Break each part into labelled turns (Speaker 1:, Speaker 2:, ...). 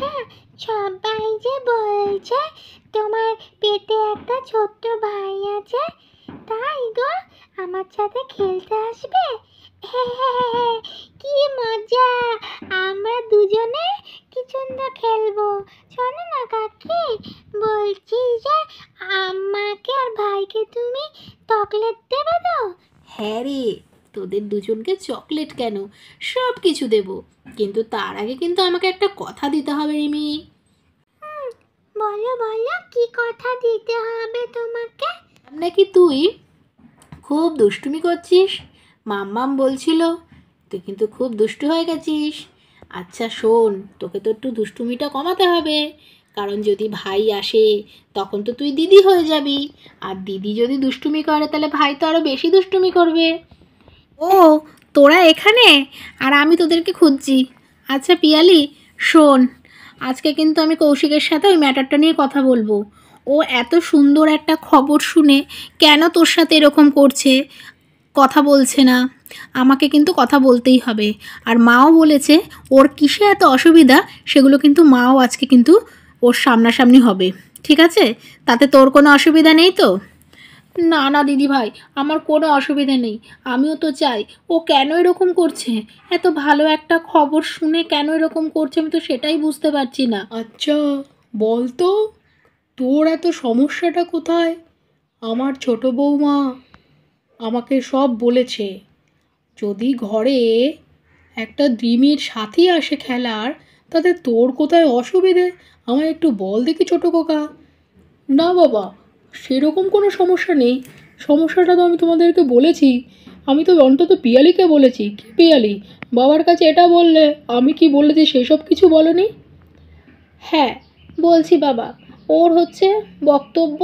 Speaker 1: আচ্ছা, সবাই যে বলছে তোমার পেটে একটা ছোট্ট ভাই আছে, তাই গো আমার সাথে খেলতে আসবে? কি মজা! আমরা দুজনে কিচুন্দা খেলবো। শোনো না কাকি, বলছি যে আমাকে আর ভাইকে তুমি চকলেট দেবে তো?
Speaker 2: হ্যাঁ রে, তোদের দুজনকে চকলেট কেন, সব কিছু দেব, কিন্তু তার আগে কিন্তু আমাকে একটা কথা দিতে হবে রিমি।
Speaker 1: বলো বলো, কি কথা দিতে হবে তোমাকে?
Speaker 2: নাকি তুই খুব দুষ্টুমি করছিস, মাম্মাম বলছিল, তুই কিন্তু খুব দুষ্টু হয়ে গেছিস। আচ্ছা শোন, তোকে তো একটু দুষ্টুমিটা কমাতে হবে, কারণ যদি ভাই আসে তখন তো তুই দিদি হয়ে যাবি, আর দিদি যদি দুষ্টুমি করে তাহলে ভাই তো আরও বেশি দুষ্টুমি করবে। ও, তোরা এখানে আর আমি তোদেরকে খুঁজছি। আচ্ছা পিয়ালি শোন, আজকে কিন্তু আমি কৌশিকের সাথে ওই ম্যাটারটা নিয়ে কথা বলবো। ও এত সুন্দর একটা খবর শুনে কেন তোর সাথে এরকম করছে, কথা বলছে না, আমাকে কিন্তু কথা বলতেই হবে। আর মাও বলেছে ওর কিসে এত অসুবিধা সেগুলো কিন্তু মাও আজকে কিন্তু ওর সামনাসামনি হবে, ঠিক আছে? তাতে তোর কোনো অসুবিধা নেই তো? না না দিদি ভাই, আমার কোনো অসুবিধা নেই, আমিও তো চাই। ও কেন এরকম করছে, এত ভালো একটা খবর শুনে কেন এরকম করছে আমি তো সেটাই বুঝতে পারছি না। আচ্ছা বল তো, তোর এত সমস্যাটা কোথায়? আমার ছোট বৌমা আমাকে সব বলেছে, যদি ঘরে একটা ডিমির সাথী আসে খেলার, তাতে তোর কোথায় অসুবিধে আমায় একটু বল দেখি ছোটো কোকা। না বাবা, সেরকম কোনো সমস্যা নেই, সমস্যাটা তো আমি তোমাদেরকে বলেছি, আমি তো অন্তত পিয়ালিকে বলেছি। কি পিয়ালি, বাবার কাছে এটা বললে, আমি কি বলেছি সেসব কিছু বলনি? হ্যাঁ বলছি বাবা, ওর হচ্ছে বক্তব্য,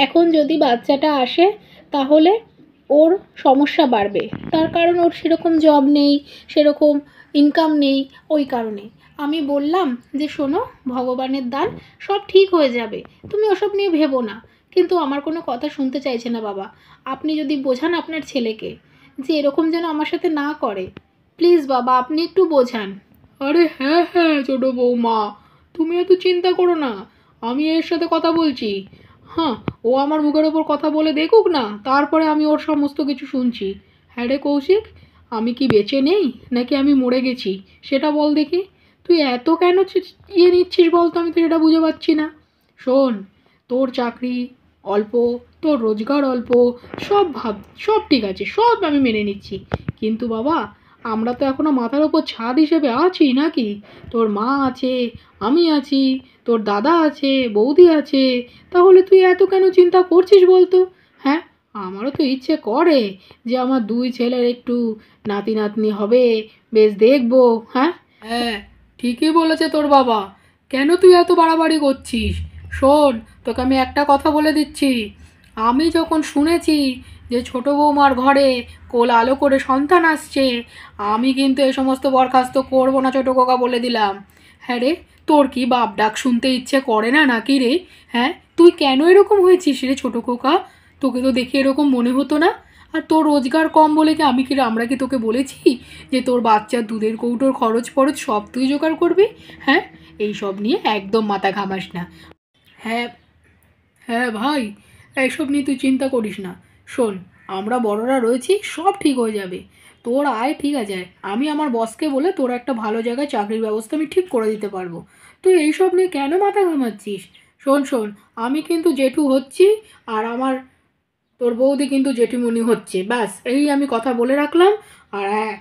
Speaker 2: এখন যদি বাচ্চাটা আসে তাহলে ওর সমস্যা বাড়বে, তার কারণ ওর সেরকম জব নেই, সেরকম ইনকাম নেই, ওই কারণে আমি বললাম যে শোনো, ভগবানের দান, সব ঠিক হয়ে যাবে, তুমি ওসব নিয়ে ভেবো না। কিন্তু আমার কোনো কথা শুনতে চাইছে না বাবা, আপনি যদি বোঝান আপনার ছেলেকে যে এরকম যেন আমার সাথে না করে, প্লিজ বাবা আপনি একটু বোঝান। আরে হ্যাঁ হ্যাঁ ছোটো বৌমা, তুমি এত চিন্তা করো না, আমি এর সাথে কথা বলছি। হ্যাঁ, ও আমার মুখের ওপর কথা বলে দেখুক না, তারপরে আমি ওর সমস্ত কিছু শুনছি। হ্যাঁ রে কৌশিক, আমি কি বেঁচে নেই নাকি আমি মরে গেছি সেটা বল দেখি। তুই এত কেন ইয়ে নিচ্ছিস বল তো, আমি তো সেটা বুঝে পাচ্ছি না। শোন, তোর চাকরি অল্প, তোর রোজগার অল্প, সব ঠিক আছে, সব আমি মেনে নিচ্ছি, কিন্তু বাবা আমরা তো এখনো মাথার ওপর ছাদ হিসেবে আছি নাকি? তোর মা আছে, আমি আছি, তোর দাদা আছে, বৌদি আছে, তাহলে তুই এত কেন চিন্তা করছিস বলতো? হ্যাঁ, আমারও তো ইচ্ছে করে যে আমার দুই ছেলের একটু নাতি নাতনি হবে, বেশ দেখবো। হ্যাঁ হ্যাঁ, ঠিকই বলেছে তোর বাবা, কেন তুই এত বাড়াবাড়ি করছিস? শোন, তোকে আমি একটা কথা বলে দিচ্ছি, আমি যখন শুনেছি যে ছোট বৌমার ঘরে কোল আলো করে সন্তান আসছে, আমি কিন্তু এই সমস্ত বরখাস্ত করবো না ছোটো কোকা, বলে দিলাম। হ্যাঁ রে, তোর কি বাপ ডাক শুনতে ইচ্ছে করে না নাকি রে? হ্যাঁ, তুই কেন এরকম হয়েছিস রে ছোটো কোকা? তোকে তো দেখে এরকম মনে হতো না। আর তোর রোজগার কম বলে কি আমরা কি তোকে বলেছি যে তোর বাচ্চার দুধের কৌটোর খরচ ফরচ সব তুই জোগাড় করবি? হ্যাঁ, এই সব নিয়ে একদম মাথা ঘামাস না। হ্যাঁ হ্যাঁ ভাই, এইসব নিয়ে তুই চিন্তা করিস না। শোন, আমরা বড়রা রয়েছি, সব ঠিক হয়ে যাবে। তোর আয় ঠিক আছে, আমি আমার বসকে বলে তোর একটা ভালো জায়গায় চাকরির ব্যবস্থা আমি ঠিক করে দিতে পারবো। তুই এইসব নিয়ে কেন মাথা ঘামাচ্ছিস? শোন শোন, আমি কিন্তু জেঠু হচ্ছি, আর আমার তোর বৌদি কিন্তু জেঠিমণি হচ্ছে, ব্যাস এই আমি কথা বলে রাখলাম। আর হ্যাঁ,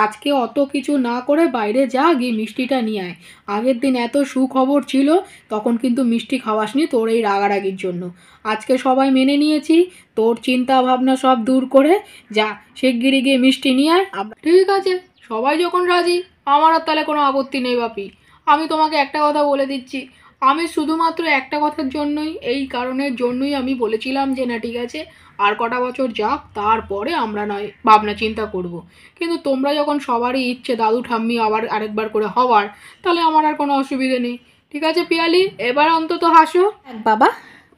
Speaker 2: আজকে অত কিছু না করে বাইরে যা, গিয়ে মিষ্টিটা নিয়ে আয়। আগের দিন এত সুখবর ছিল, তখন কিন্তু মিষ্টি খাওয়াসনি তোর এই রাগারাগির জন্য। আজকে সবাই মেনে নিয়েছি, তোর চিন্তা ভাবনা সব দূর করে যা, শিগগিরি গিয়ে মিষ্টি নিয়ে আয়। ঠিক আছে, সবাই যখন রাজি, আমার আর তাহলে কোনো আপত্তি নেই বাপি। আমি তোমাকে একটা কথা বলে দিচ্ছি, আমি শুধুমাত্র একটা কথার জন্যই, এই কারণের জন্যই আমি বলেছিলাম যে না ঠিক আছে, আর কটা বছর যাক, তারপরে আমরা নয় ভাবনা চিন্তা করব। কিন্তু তোমরা যখন সবারই ইচ্ছে দাদু ঠাম্মি আবার আরেকবার করে হওয়ার, তাহলে আমার আর কোনো অসুবিধে নেই। ঠিক আছে পিয়ালি, এবার অন্তত হাসো। বাবা,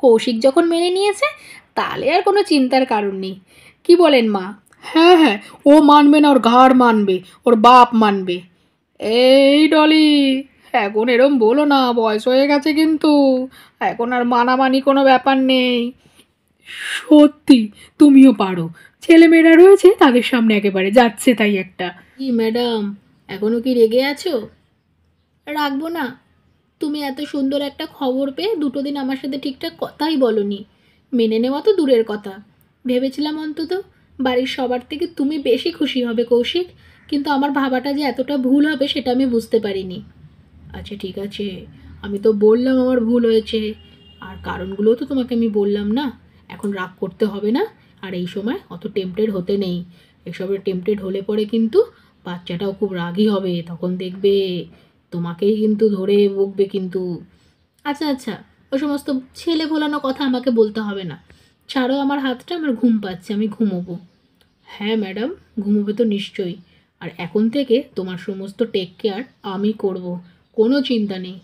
Speaker 2: কৌশিক যখন মেনে নিয়েছে তাহলে আর কোনো চিন্তার কারণ নেই, কি বলেন মা? হ্যাঁ হ্যাঁ, ও মানবে না, ওর ঘাড় মানবে, ওর বাপ মানবে। এই ডলি, এখন এরম বলো না, বয়স হয়ে গেছে কিন্তু, এখন আর মানামানি কোনো ব্যাপার নেই। সত্যি তুমিও পারো, ছেলেমেয়েরা রয়েছে তাদের সামনে একেবারে যাচ্ছে তাই একটা। কি ম্যাডাম, এখনো কি রেগে আছো? রাখবো না। তুমি এত সুন্দর একটা খবর পেয়ে 2 দিন আমার সাথে ঠিকঠাক কথাই বলনি। মেনে নেওয়া তো দূরের কথা, ভেবেছিলাম অন্তত বাড়ির সবার থেকে তুমি বেশি খুশি হবে কৌশিক, কিন্তু আমার ভাবাটা যে এতটা ভুল হবে সেটা আমি বুঝতে পারিনি। আচ্ছা ঠিক আছে, আমি তো বললাম আমার ভুল হয়েছে, আর কারণগুলোও তো তোমাকে আমি বললাম না। এখন রাগ করতে হবে না, আর এই সময় অত টেম্পটেড হতে নেই। এসবের টেম্পটেড হলে পরে কিন্তু বাচ্চাটাও খুব রাগী হবে, তখন দেখবে তোমাকেই কিন্তু ধরে বকবে কিন্তু। আচ্ছা আচ্ছা, ওই সমস্ত ছেলে ভোলানো কথা আমাকে বলতে হবে না। ছাড়ো আমার হাতটা, আমার ঘুম পাচ্ছে, আমি ঘুমোবো। হ্যাঁ ম্যাডাম, ঘুমোবে তো নিশ্চয়ই। আর এখন থেকে তোমার সমস্ত টেক কেয়ার আমি করব, কোনো চিন্তা নেই।